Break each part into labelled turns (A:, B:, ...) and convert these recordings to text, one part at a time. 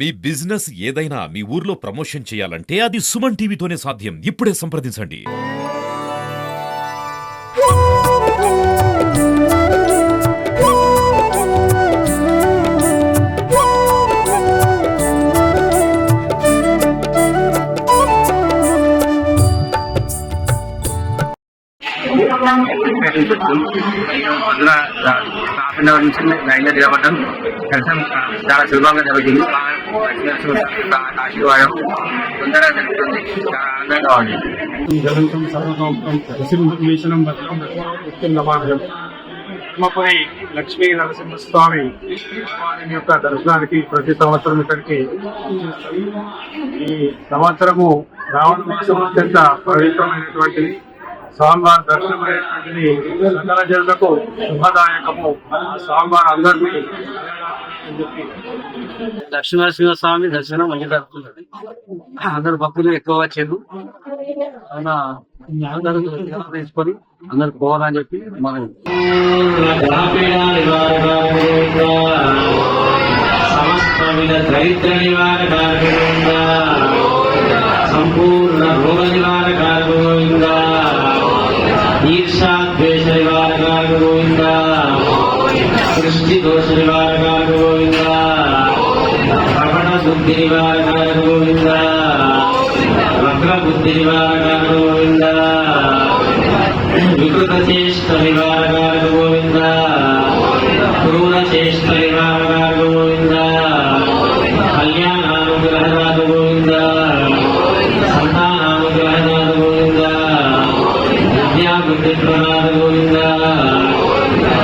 A: మీ business ఏదైనా మీ ఊర్లో promotion చేయాలంటే అది సుమన్ టీవీతోనే సాధ్యం. ఇప్పుడే సంప్రదించండి.
B: నుంచి లైన్లో నిలబడ్డం దర్శనం చాలా సులభంగా జరుగుతుంది. ఆశీర్వాదం తొందరగా జరుగుతుంది. చాలా ఆనందంగా ఉంది.
C: ధర్మపురి లక్ష్మీ నరసింహస్వామి వారి యొక్క దర్శనానికి ప్రతి సంవత్సరం ఇక్కడికి ఈ సంవత్సరము రావణ మాసం అత్యంత పవిత్రమైనటువంటిది. స్వామివారి దర్శనం అనేటువంటిది సకల జనులకు శుభదాయకము. స్వామివారు అందరినీ
D: లక్ష్మీనరసింహస్వామి దర్శనం మంచి జరుగుతుంది. అందరు భక్తులు ఎక్కువ వచ్చేది అందరూ తీసుకొని అందరు పోవాలని చెప్పి మనం
E: సమస్త విధ దరిద్ర నివారకారక సంపూర్ణ రోగ నివారకారక గోవింద, ఈర్షాద్వేష నివారకారక గోవింద, సృష్టి దోష నివారకారక గోవింద, ప్రకట బుద్ధి నివారకారక గోవింద, వక్ర బుద్ధి నివారకారక గోవింద, వికృత చేష్ట నివారకారక గోవింద, క్రూర చేష్ట నివారకారక గోవింద, కళ్యాణానుగ్రహనాథ గోవింద, సంతానానుగ్రహనాథ గోవింద, విద్యాబుద్ధి ప్రనాథ గోవింద,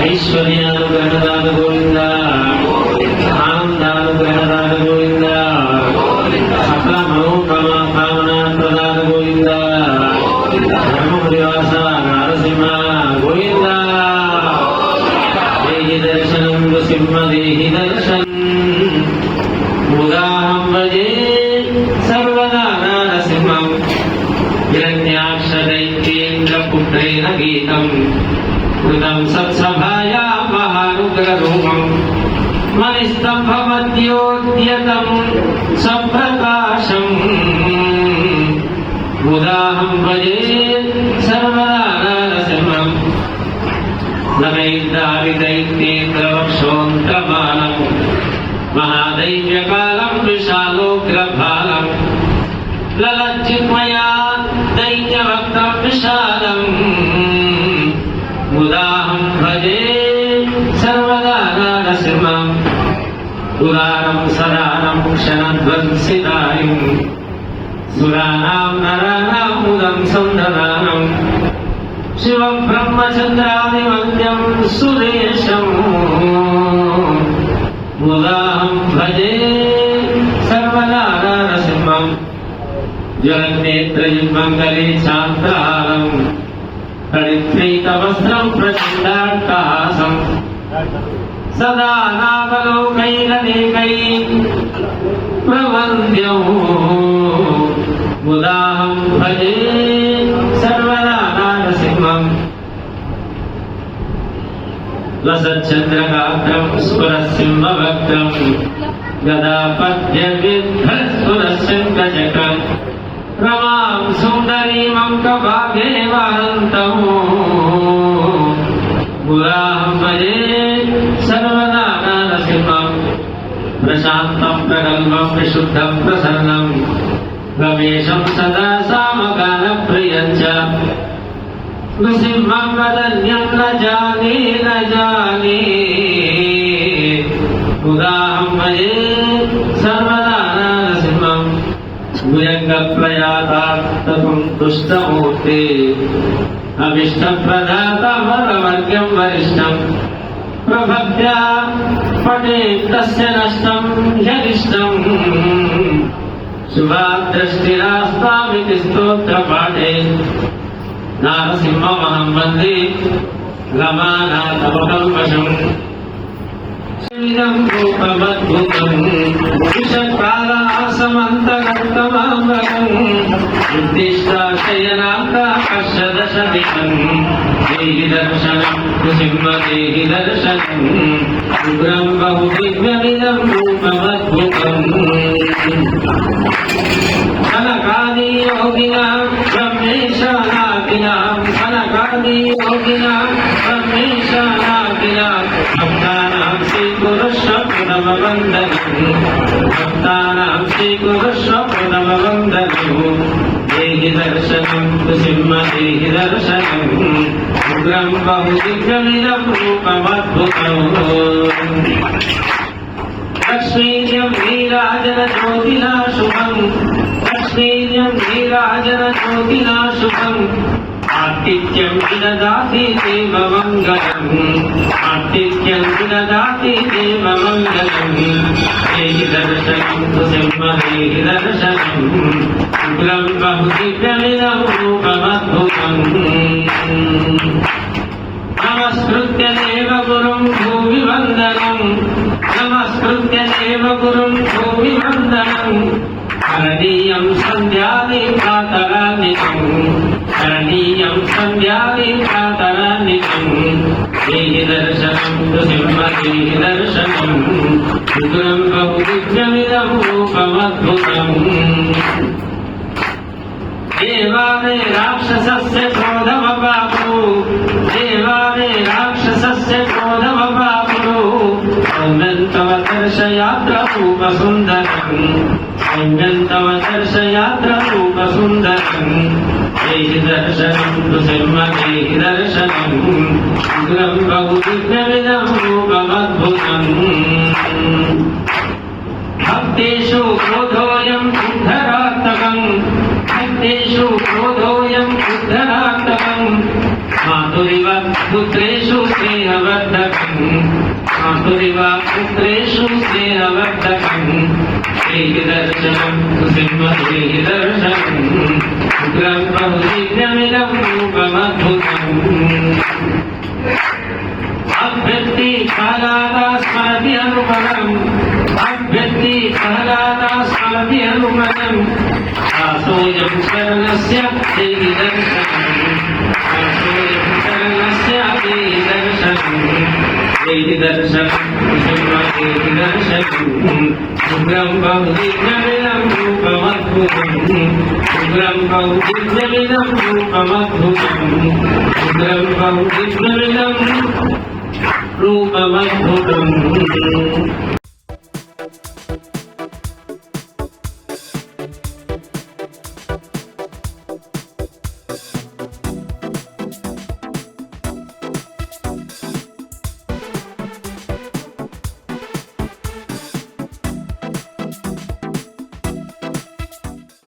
E: ఐశ్వర్యానుగ్రహనాథ గోవింద, ఆనందానుగ్రహనాథ గోవింద, సకల మనోకామనా ప్రనాథ గోవింద, ధర్మనివాస నరసింహ గోవింద. దేహి దర్శనం నృసింహ దేహి దర్శనం ముదాహం భజే సర్వదా నరసింహం. హిరణ్యాక్ష దైత్యేంద్ర పుత్రేణ గీతం కృతం సత్సభాయా మహానుగ్రహరూపం మణిస్తంభమధ్యోద్యతం సప్రకాశం ముదాహం భజే సర్వదా నరసింహం. నైర్దావిదైత్యేంద్రవక్షోంతమానం మహాదైవ్యకాలం విశాలోగ్రభాలం లలజ్జిత్మయా దైత్యవక్తం విశాలం ముదాహం భజే సర్వదా నరసింహం. పురాణం సదానం క్షణధ్వంసితాయం సురాణాం నరాణాం ముదం సందదానం శివం బ్రహ్మచంద్రాదివంద్యం సురేశం ముదాహం భజే సర్వదా నరసింహం. జగన్నేత్రయుగ్మంగళే శాంతారం హరిత్రైకవస్త్రం ప్రచండాట్టహాసం సదా నాగలోకైరనేకై ప్రవంద్యం ముదాహం భజే సర్వదా నరసింహం. లసచ్చంద్రగాత్రం స్ఫురసింహవక్త్రం గదాపద్యవిద్ధస్ఫురశంఖచక్రం రమాం సుందరీమంకభాగే వారంతం ముదాహం భజే సర్వదా నరసింహం. ప్రశాంతం ప్రగల్భం విశుద్ధం ప్రసన్నం గమేశం సదా సామగాన ప్రియం చ నృసింహం వదన్యం న జానే న జానే ముదాహం భజే సర్వదా నరసింహం. భుజంగ ప్రయాతాం దుష్టమూర్తి అవిష్ట ప్రదాత వరవర్గం వరిష్టం ప్రభక్త్యా పటే తస్య నష్టం యదిష్టం శుభాదృష్టిరాస్తామితి స్తోత్ర పాఠే నారసింహమహం వందే రమానాథమహం వశం. ఇదం రూపమద్భుతం విషకాలాసమంతగతమామృతం ఉద్దిష్టాశయనాకాశదశదిశం దేహి దర్శనం నృసింహ దేహి దర్శనం ఉగ్రం బహు దివ్యమిదం రూపమద్భుతం. భక్తానాం శ్రీకురుష్వప్రథమవందనం దేహి దర్శనం సింహ దేహి దర్శనం ఉగ్రం బహుదివ్యమిదం రూపమద్భుతం లక్ష్మీర్యం నీరాజన జ్యోతినా శుభం లక్ష్మీర్యం నీరాజన జ్యోతినా శుభం ఆతిథ్యం విదదాతి దేవమంగళం ఆతిథ్యం విదదాతి దేవమంగళం దేహి దర్శనం సింహ దేహి దర్శనం ఉగ్రం బహుదివ్యమిదం రూపమద్భుతం నమస్కృత్య దేవ గురుం భూమి వందనం నమస్కృత్య దేవ గురుం భూమి వందనం కరణీయం సంధ్యాది ప్రాతరాన్నికం కరణీయం సంధ్యాది ప్రాతరాన్నికం దేహి దర్శనం సింహ దేహి దర్శనం ఉగ్రం బహుదివ్యమిదం రూపమద్భుతం దేవాలయ రాక్షసస్య క్రోధమపాపు దేవాలయ రాక్షసస్య క్రోధమపాపుడు సౌమ్యంతవ దర్శయాత్ర రూప సుందరం సౌమ్యంతవ దర్శయాత్ర రూప సుందరం దేహి దర్శనం సింహ దేహి దర్శనం ఉగ్రం బహుదివ్యమిదం రూపమద్భుతం భక్తేషు క్రోధోయం ఉద్ధరాత్మకం భక్తేషు క్రోధోయం ఉద్ధరాత్మకం మాతురివ పుత్రేషు స్నేహవర్ధకం మాతురివ పుత్రేషు స్నేహవర్ధకం దేహి దర్శనం సింహ దేహి దర్శనం ఉగ్రం బహుదివ్యమిదం రూపమద్భుతం అభ్యర్థి ప్రహ్లాదా స్మరతి అనుపదం అభ్యర్థి ప్రహ్లాదా స్మరతి అనుపదం దాసోయం శరణస్య దేహి దర్శనం దాసోయం శరణస్య దేహి దర్శనం దేహి దర్శనం సింహ దేహి దర్శనం ఉగ్రం బహుదివ్యమిదం రూపమద్భుతం ఉగ్రం బహుదివ్యమిదం రూపమద్భుతం ఉగ్రం బహుదివ్యమిదం రూపమద్భుతం